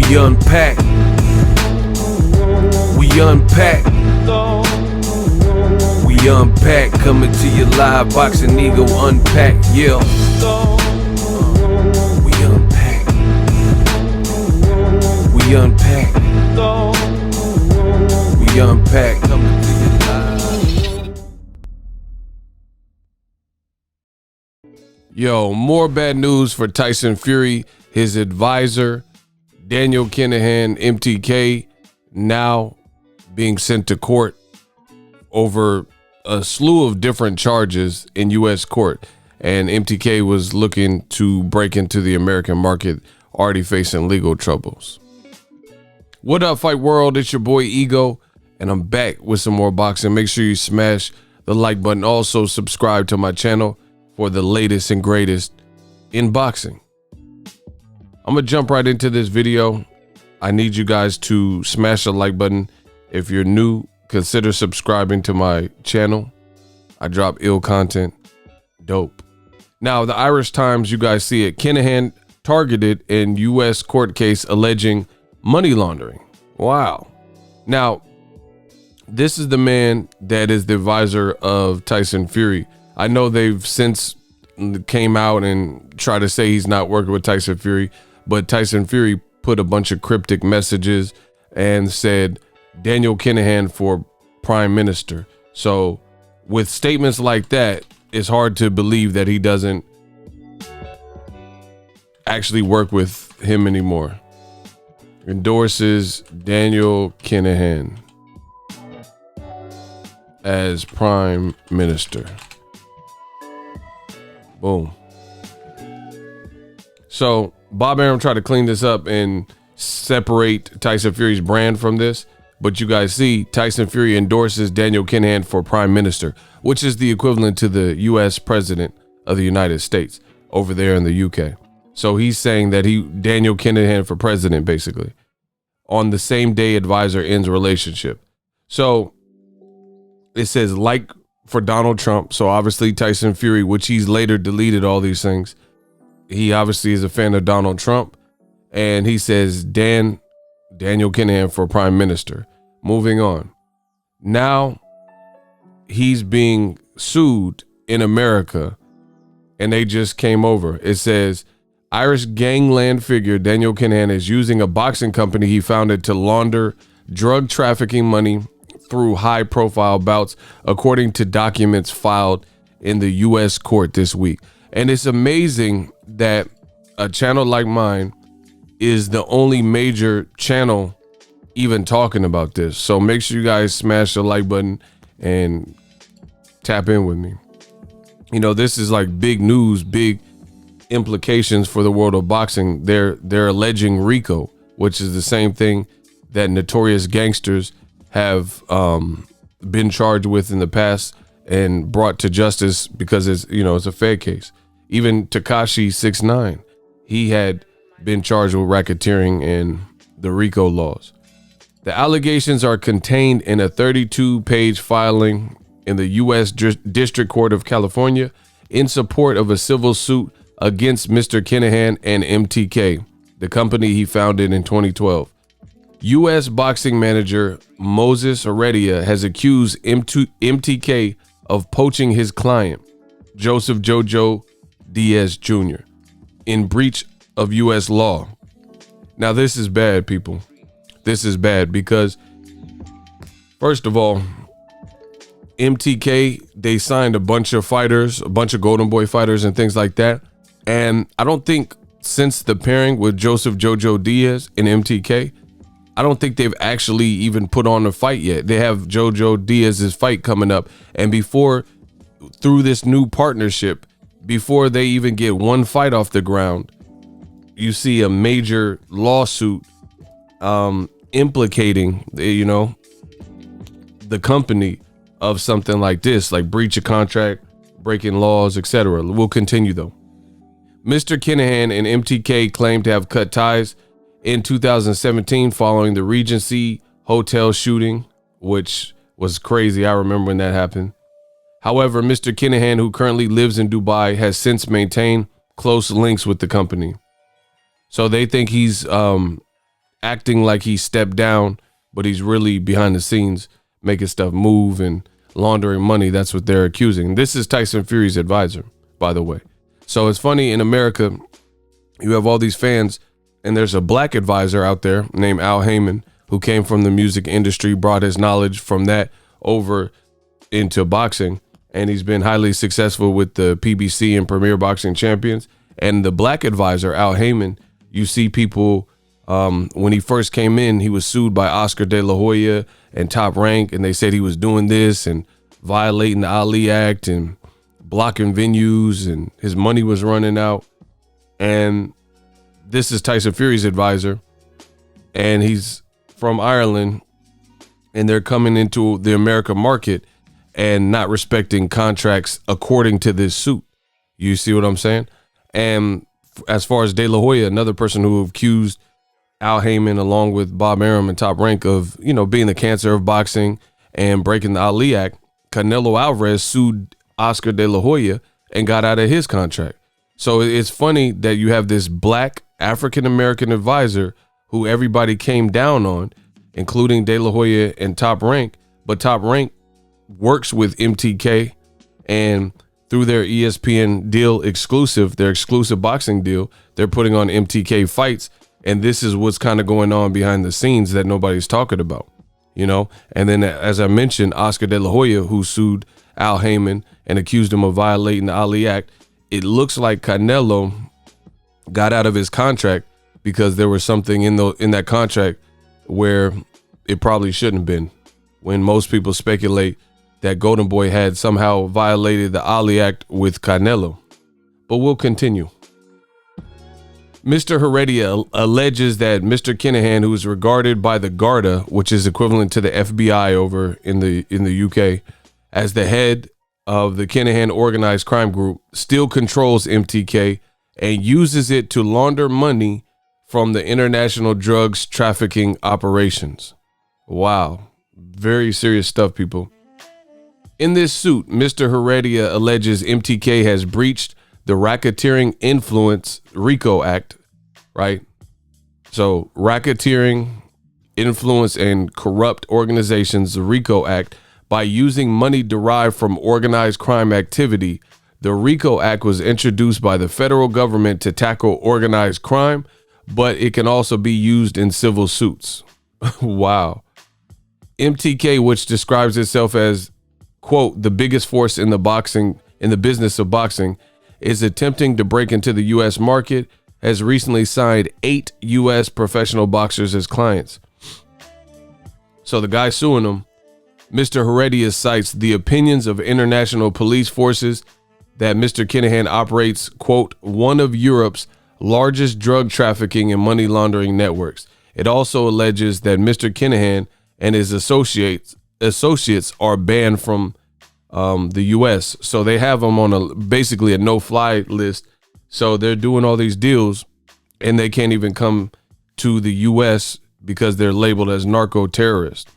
We unpack. We unpack. We unpack. Coming to you live. Boxingego unpack. Yeah. We unpack. We unpack. We unpack. Coming to you live. Yo, more bad news for Tyson Fury. His advisor, Daniel Kinahan, MTK, now being sent to court over a slew of different charges in U.S. court. And MTK was looking to break into the American market, already facing legal troubles. What up, Fight World? It's your boy Ego, and I'm back with some more boxing. Make sure you smash the like button. Also, subscribe to my channel for the latest and greatest in boxing. I'm gonna jump right into this video. I need you guys to smash the like button. If you're new, consider subscribing to my channel. I drop ill content. Dope. Now, the Irish Times, you guys see it. Kinahan targeted in U.S. court case alleging money laundering. Wow. Now, this is the man that is the advisor of Tyson Fury. I know they've since came out and tried to say he's not working with Tyson Fury, but Tyson Fury put a bunch of cryptic messages and said Daniel Kinahan for prime minister. So with statements like that, it's hard to believe that he doesn't actually work with him anymore. Endorses Daniel Kinahan as prime minister. Boom. So Bob Arum tried to clean this up and separate Tyson Fury's brand from this. But you guys see Tyson Fury endorses Daniel Kinahan for prime minister, which is the equivalent to the U.S. president of the United States over there in the UK. So he's saying that Daniel Kinahan for president, basically, on the same day advisor ends relationship. So it says like for Donald Trump. So obviously Tyson Fury, which he's later deleted all these things. He obviously is a fan of Donald Trump. And he says Daniel Kinahan for prime minister. Moving on. Now he's being sued in America. And they just came over. It says Irish gangland figure Daniel Kinahan is using a boxing company he founded to launder drug trafficking money through high-profile bouts, according to documents filed in the U.S. court this week. And it's amazing that a channel like mine is the only major channel even talking about this. So make sure you guys smash the like button and tap in with me. You know, this is like big news, big implications for the world of boxing. They're alleging RICO, which is the same thing that notorious gangsters have been charged with in the past and brought to justice because it's a Fed case. Even Tekashi 6ix9ine, he had been charged with racketeering and the RICO laws. The allegations are contained in a 32-page filing in the U.S. District Court of California in support of a civil suit against Mr. Kinahan and MTK, the company he founded in 2012. U.S. boxing manager Moses Heredia has accused MTK of poaching his client, Joseph Jojo Diaz Jr., in breach of U.S. law. Now, this is bad, people. This is bad because, first of all, MTK, they signed a bunch of fighters, a bunch of Golden Boy fighters and things like that. And I don't think since the pairing with Joseph Jojo Diaz and MTK, I don't think they've actually even put on a fight yet. They have Jojo Diaz's fight coming up. And through this new partnership, before they even get one fight off the ground, you see a major lawsuit implicating, the company of something like this, like breach of contract, breaking laws, etc. We'll continue though. Mr. Kinahan and MTK claim to have cut ties in 2017 following the Regency Hotel shooting, which was crazy. I remember when that happened. However, Mr. Kinahan, who currently lives in Dubai, has since maintained close links with the company. So they think he's acting like he stepped down, but he's really behind the scenes making stuff move and laundering money. That's what they're accusing. This is Tyson Fury's advisor, by the way. So it's funny, in America, you have all these fans, and there's a black advisor out there named Al Heyman, who came from the music industry, brought his knowledge from that over into boxing, and he's been highly successful with the PBC and Premier Boxing Champions. And the black advisor, Al Heyman, you see people, when he first came in, he was sued by Oscar De La Hoya and Top Rank, and they said he was doing this and violating the Ali Act and blocking venues, and his money was running out. And this is Tyson Fury's advisor, and he's from Ireland, and they're coming into the American market and not respecting contracts according to this suit. You see what I'm saying? And as far as De La Hoya, another person who accused Al Heyman, along with Bob Arum and Top Rank, of, you know, being the cancer of boxing and breaking the Ali Act, Canelo Alvarez sued Oscar De La Hoya and got out of his contract. So it's funny that you have this black African-American advisor who everybody came down on, including De La Hoya and Top Rank. But Top Rank works with MTK, and through their ESPN deal exclusive, their exclusive boxing deal, they're putting on MTK fights. And this is what's kind of going on behind the scenes that nobody's talking about, you know? And then, as I mentioned, Oscar De La Hoya, who sued Al Heyman and accused him of violating the Ali Act. It looks like Canelo got out of his contract because there was something in that contract where it probably shouldn't have been, when most people speculate that Golden Boy had somehow violated the Ali Act with Canelo. But we'll continue. Mr. Heredia alleges that Mr. Kinahan, who is regarded by the Garda, which is equivalent to the FBI over in the UK, as the head of the Kinahan organized crime group, still controls MTK and uses it to launder money from the international drugs trafficking operations. Wow. Very serious stuff, people. In this suit, Mr. Heredia alleges MTK has breached the Racketeering Influence RICO Act, right? So racketeering, influence, and corrupt organizations, the RICO Act, by using money derived from organized crime activity. The RICO Act was introduced by the federal government to tackle organized crime, but it can also be used in civil suits. Wow. MTK, which describes itself as, quote, the biggest force in the business of boxing, is attempting to break into the U.S. market, has recently signed 8 U.S. professional boxers as clients. So the guy suing them, Mr. Heredia, cites the opinions of international police forces that Mr. Kinahan operates, quote, one of Europe's largest drug trafficking and money laundering networks. It also alleges that Mr. Kinahan and his associates are banned from the U.S. So they have them on basically a no-fly list. So they're doing all these deals, and they can't even come to the U.S. because they're labeled as narco-terrorists.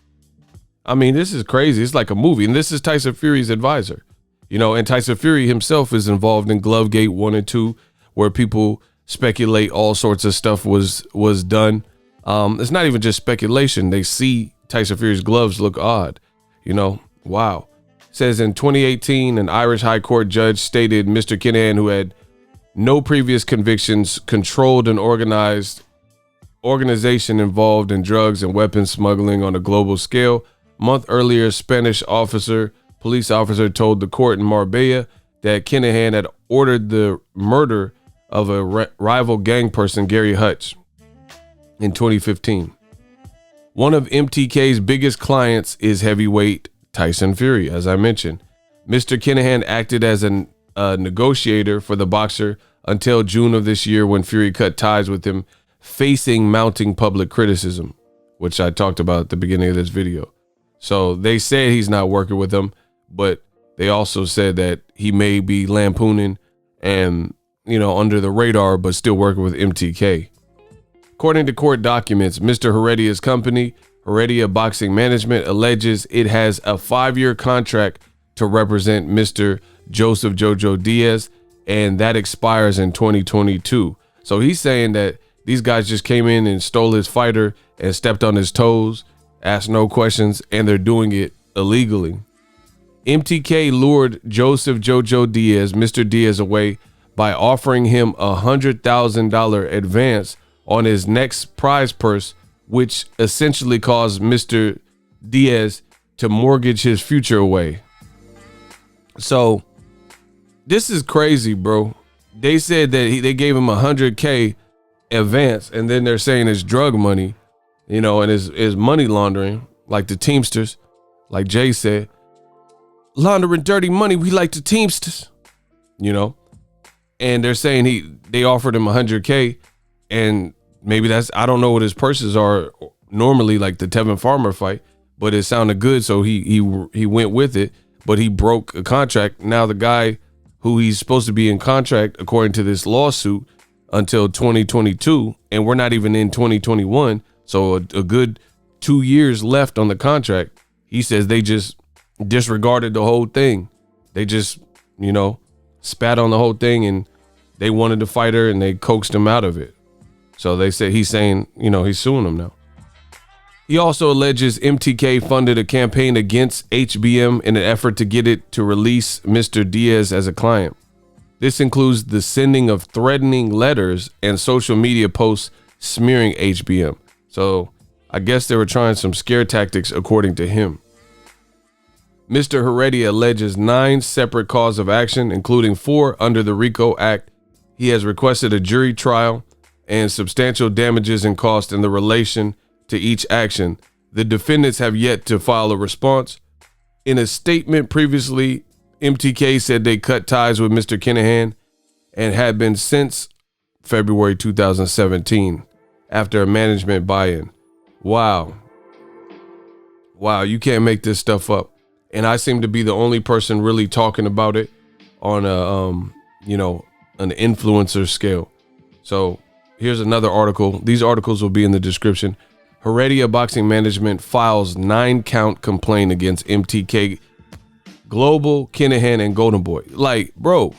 I mean, this is crazy. It's like a movie. And this is Tyson Fury's advisor. You know, and Tyson Fury himself is involved in Glovegate 1 and 2, where people speculate all sorts of stuff was done. It's not even just speculation. They see Tyson Fury's gloves look odd. You know, wow. Says in 2018, an Irish High Court judge stated Mr. Kinahan, who had no previous convictions, controlled an organization involved in drugs and weapons smuggling on a global scale. Month earlier, Spanish police officer told the court in Marbella that Kinahan had ordered the murder of a rival gang person, Gary Hutch, in 2015. One of MTK's biggest clients is heavyweight Tyson Fury, as I mentioned. Mr. Kinahan acted as a negotiator for the boxer until June of this year, when Fury cut ties with him, facing mounting public criticism, which I talked about at the beginning of this video. So they said he's not working with them, but they also said that he may be lampooning and, you know, under the radar, but still working with MTK. According to court documents, Mr. Heredia's company, Heredia Boxing Management, alleges it has a 5-year contract to represent Mr. Joseph Jojo Diaz, and that expires in 2022. So he's saying that These guys just came in and stole his fighter and stepped on his toes, asked no questions, and they're doing it illegally. MTK lured Joseph Jojo Diaz, Mr. Diaz, away by offering him $100,000 advance on his next prize purse, which essentially caused Mr. Diaz to mortgage his future away. So this is crazy, bro. They said that they gave him $100K advance, and then they're saying it's drug money, you know, and is money laundering, like the Teamsters, like Jay said, laundering dirty money. We like the Teamsters, you know. And they're saying they offered him $100K, and maybe that's, I don't know what his purses are normally, like the Tevin Farmer fight, but it sounded good, so he went with it. But he broke a contract. Now the guy who he's supposed to be in contract, according to this lawsuit, until 2022, and we're not even in 2021, so a good 2 years left on the contract. He says they just disregarded the whole thing. They just, you know, spat on the whole thing, and they wanted the fighter and they coaxed him out of it. So they say he's saying, you know, he's suing them now. He also alleges MTK funded a campaign against HBM in an effort to get it to release Mr. Diaz as a client. This includes the sending of threatening letters and social media posts smearing HBM. So I guess they were trying some scare tactics, according to him. Mr. Heredia alleges 9 separate causes of action, including 4 under the RICO Act. He has requested a jury trial and substantial damages and costs in the relation to each action. The defendants have yet to file a response. In a statement previously, MTK said they cut ties with Mr. Kinahan and had been since February 2017 after a management buy-in. Wow, you can't make this stuff up. And I seem to be the only person really talking about it on a, you know, an influencer scale. So here's another article. These articles will be in the description. Heredia Boxing Management files 9-count complaint against MTK, Global, Kinahan, and Golden Boy. Like, bro,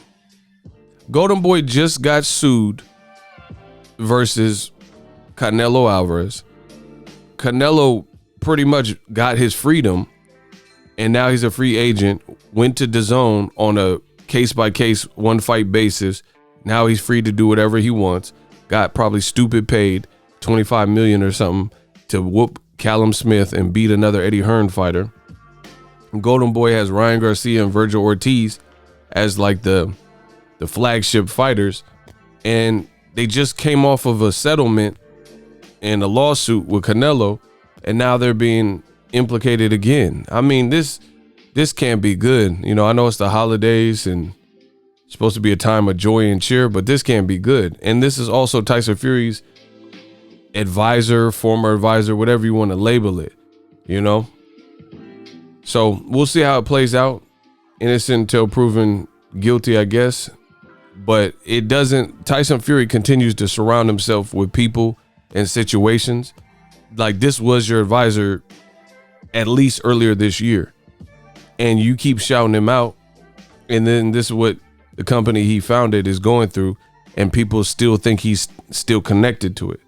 Golden Boy just got sued versus Canelo Alvarez. Canelo pretty much got his freedom, and now he's a free agent, went to DAZN on a case-by-case, one-fight basis. Now he's free to do whatever he wants. Got probably stupid paid, $25 million or something, to whoop Callum Smith and beat another Eddie Hearn fighter. Golden Boy has Ryan Garcia and Virgil Ortiz as like the flagship fighters, and they just came off of a settlement and a lawsuit with Canelo, and now they're being implicated again. I mean, this can't be good. You know, I know it's the holidays and it's supposed to be a time of joy and cheer, but this can't be good. And this is also Tyson Fury's advisor, former advisor, whatever you want to label it, you know? So we'll see how it plays out. Innocent until proven guilty, I guess. But it doesn't, Tyson Fury continues to surround himself with people and situations. Like, this was your advisor at least earlier this year, and you keep shouting him out. And then this is what the company he founded is going through, and people still think he's still connected to it.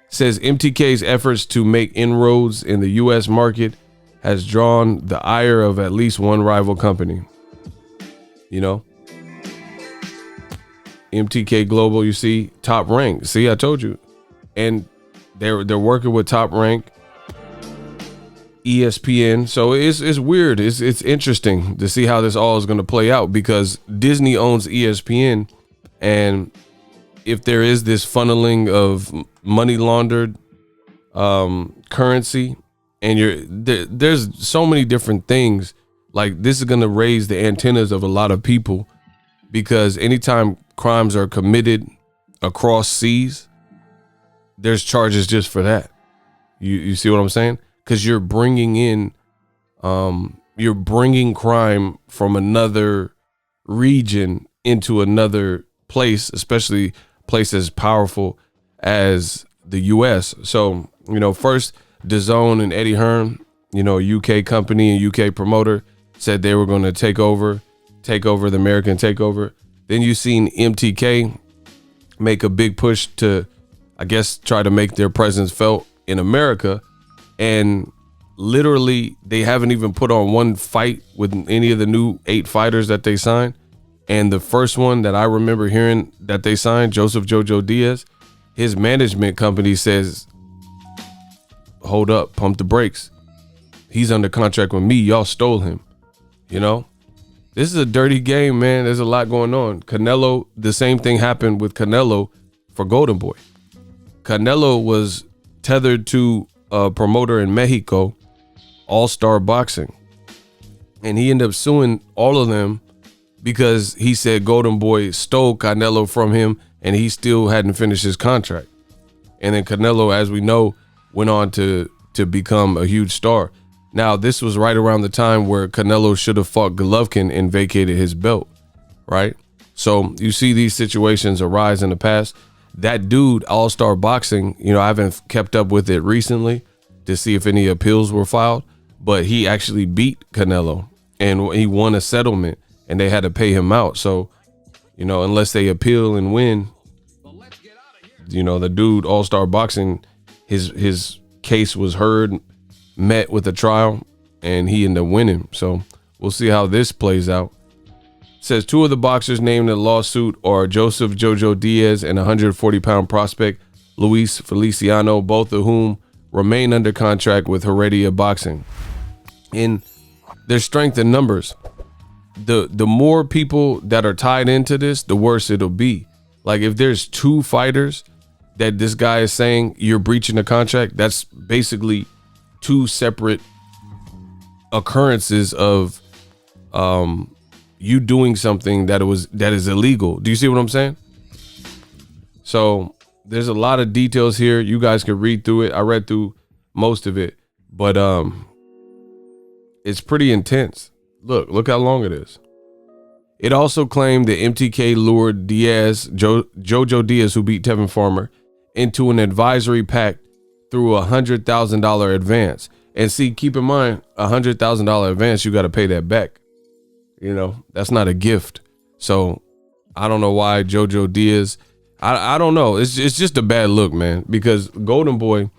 Says MTK's efforts to make inroads in the U.S. market has drawn the ire of at least one rival company. You know, MTK Global, you see, Top Rank. See, I told you. And they're working with Top Rank, ESPN. So it's weird. It's interesting to see how this all is going to play out, because Disney owns ESPN, and if there is this funneling of money laundered currency, and there's so many different things, like, this is going to raise the antennas of a lot of people, because anytime crimes are committed across seas, there's charges just for that. You see what I'm saying? Because you're bringing crime from another region into another place, especially places powerful as the U.S. So, you know, first DAZN and Eddie Hearn, you know, UK company and UK promoter, said they were going to take over the American takeover. Then you seen MTK make a big push to I guess, try to make their presence felt in America. And literally, they haven't even put on one fight with any of the new 8 fighters that they signed. And the first one that I remember hearing that they signed, Joseph Jojo Diaz, his management company says, hold up, pump the brakes. He's under contract with me. Y'all stole him. You know, this is a dirty game, man. There's a lot going on. Canelo, the same thing happened with Canelo for Golden Boy. Canelo was tethered to a promoter in Mexico, All-Star Boxing. And he ended up suing all of them because he said Golden Boy stole Canelo from him and he still hadn't finished his contract. And then Canelo, as we know, went on to become a huge star. Now, this was right around the time where Canelo should have fought Golovkin and vacated his belt, right? So you see these situations arise in the past. That dude, All-Star Boxing, you know, I haven't kept up with it recently to see if any appeals were filed, but he actually beat Canelo and he won a settlement and they had to pay him out. So, you know, unless they appeal and win, you know, the dude, All-Star Boxing, his case was heard, met with a trial, and he ended up winning. So we'll see how this plays out. It says 2 of the boxers named in the lawsuit are Joseph Jojo Diaz and 140-pound prospect Luis Feliciano, both of whom remain under contract with Heredia Boxing. In their strength in numbers, the more people that are tied into this, the worse it'll be. Like if there's 2 fighters that this guy is saying you're breaching the contract, that's basically 2 separate occurrences of you doing something that is illegal. Do you see what I'm saying? So there's a lot of details here. You guys can read through it. I read through most of it, but it's pretty intense. Look how long it is. It also claimed that MTK lured Diaz, Jojo Diaz, who beat Tevin Farmer, into an advisory pact through $100,000 advance. And see, keep in mind, $100,000 advance, you got to pay that back. You know, that's not a gift. So I don't know why Jojo Diaz, I don't know. It's just a bad look, man, because Golden Boy,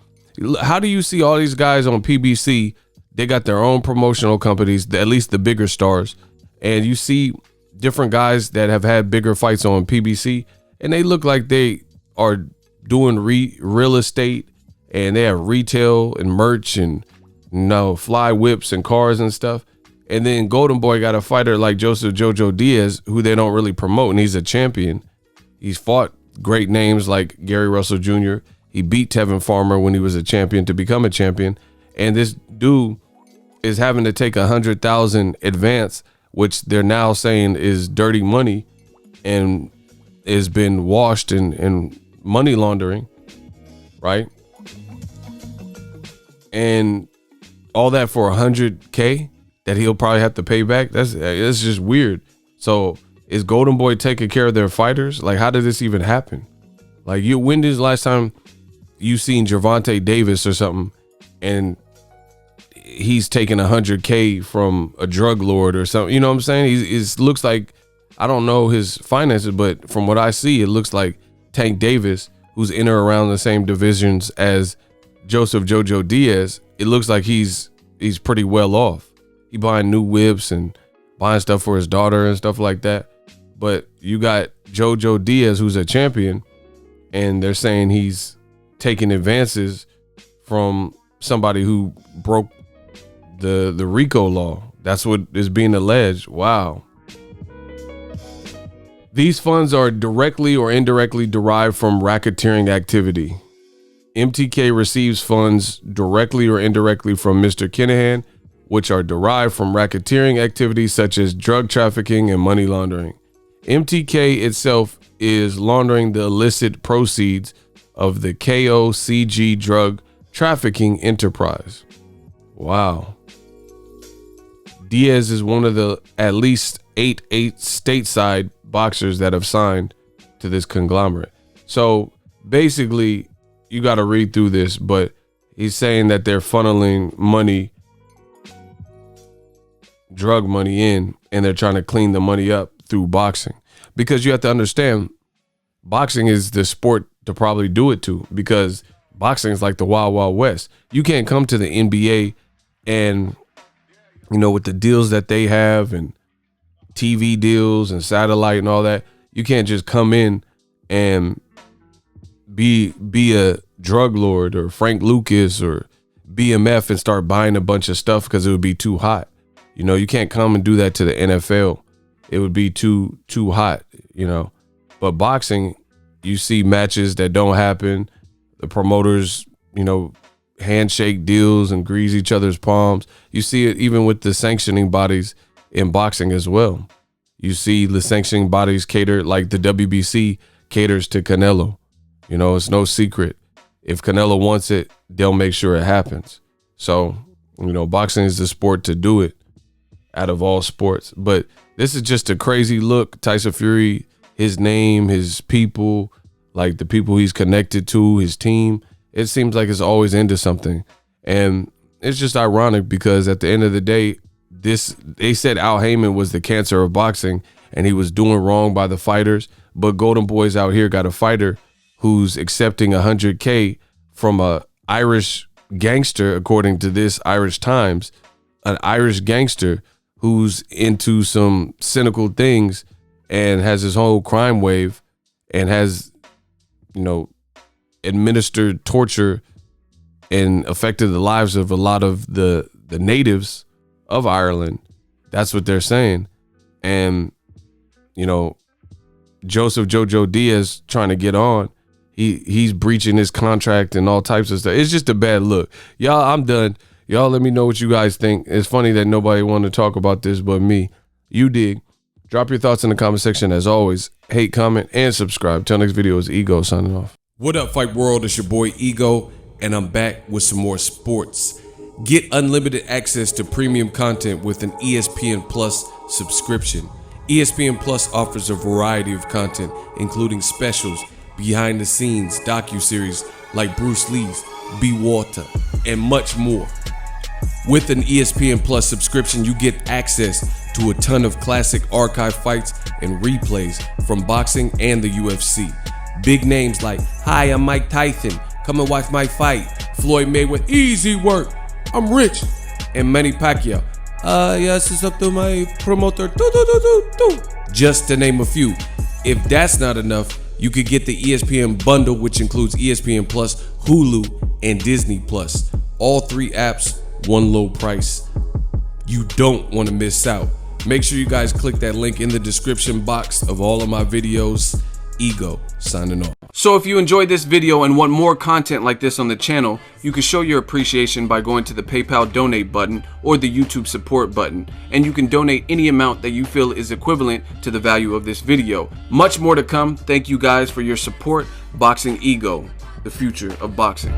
how do you see all these guys on PBC? They got their own promotional companies, at least the bigger stars. And you see different guys that have had bigger fights on PBC, and they look like they are doing real estate, and they have retail and merch and, you know, fly whips and cars and stuff. And then Golden Boy got a fighter like Joseph Jojo Diaz, who they don't really promote, and he's a champion. He's fought great names like Gary Russell Jr. He beat Tevin Farmer when he was a champion to become a champion. And this dude is having to take $100,000 advance, which they're now saying is dirty money and has been washed in money laundering, right? And all that for $100K that he'll probably have to pay back. That's just weird. So is Golden Boy taking care of their fighters? Like, how did this even happen? Like, when is the last time you seen Gervonta Davis or something and he's taking $100K from a drug lord or something? You know what I'm saying? It looks like, I don't know his finances, but from what I see, it looks like Tank Davis, who's in or around the same divisions as Joseph Jojo Diaz, it looks like he's pretty well off. He buying new whips and buying stuff for his daughter and stuff like that. But you got Jojo Diaz, who's a champion, and they're saying he's taking advances from somebody who broke the RICO law. That's what is being alleged. Wow. These funds are directly or indirectly derived from racketeering activity. MTK receives funds directly or indirectly from Mr. Kinahan, which are derived from racketeering activities such as drug trafficking and money laundering. MTK itself is laundering the illicit proceeds of the KOCG drug trafficking enterprise. Wow. Diaz is one of the at least eight stateside boxers that have signed to this conglomerate. So basically, you got to read through this, but he's saying that they're funneling money, drug money in, and they're trying to clean the money up through boxing. Because you have to understand, boxing is the sport to probably do it to, because boxing is like the wild, wild west. You can't come to the NBA and, you know, with the deals that they have and TV deals and satellite and all that, you can't just come in and be a drug lord or Frank Lucas or BMF and start buying a bunch of stuff because it would be too hot. You know, you can't come and do that to the NFL. It would be too hot, you know. But boxing, you see matches that don't happen. The promoters, you know, handshake deals and grease each other's palms. You see it even with the sanctioning bodies in boxing as well. You see the sanctioning bodies cater, like the WBC caters to Canelo. You know, it's no secret. If Canelo wants it, they'll make sure it happens. So, you know, boxing is the sport to do it out of all sports. But this is just a crazy look. Tyson Fury, his name, his people, like the people he's connected to, his team, it seems like it's always into something. And it's just ironic because at the end of the day, they said Al Heyman was the cancer of boxing and he was doing wrong by the fighters. But Golden Boys out here got a fighter who's accepting $100K from a Irish gangster, according to this Irish Times, an Irish gangster who's into some cynical things and has his whole crime wave and has, you know, administered torture and affected the lives of a lot of the natives of Ireland. That's what they're saying. And, you know, Joseph Jojo Diaz trying to get on. He's breaching his contract and all types of stuff. It's just a bad look. Y'all, I'm done. Y'all let me know what you guys think. It's funny that nobody wanted to talk about this but me. You dig. Drop your thoughts in the comment section as always. Hate, comment, and subscribe. Till next video is Ego signing off. What up, Fight World? It's your boy Ego, and I'm back with some more sports. Get unlimited access to premium content with an ESPN Plus subscription. ESPN Plus offers a variety of content, including specials, behind the scenes docuseries like Bruce Lee's Be Water, and much more. With an ESPN Plus subscription, you get access to a ton of classic archive fights and replays from boxing and the UFC. Big names like, "Hi, I'm Mike Tyson. Come and watch my fight." Floyd Mayweather, "Easy work. I'm rich." And Manny Pacquiao, "Yes, it's up to my promoter." Just to name a few. If that's not enough, you could get the ESPN bundle, which includes ESPN Plus, Hulu, and Disney Plus. All three apps, one low price. You don't want to miss out. Make sure you guys click that link in the description box of all of my videos. Ego signing off. So if you enjoyed this video and want more content like this on the channel, you can show your appreciation by going to the PayPal donate button or the YouTube support button, and you can donate any amount that you feel is equivalent to the value of this video. Much more to come. Thank you guys for your support. Boxing Ego, the future of boxing.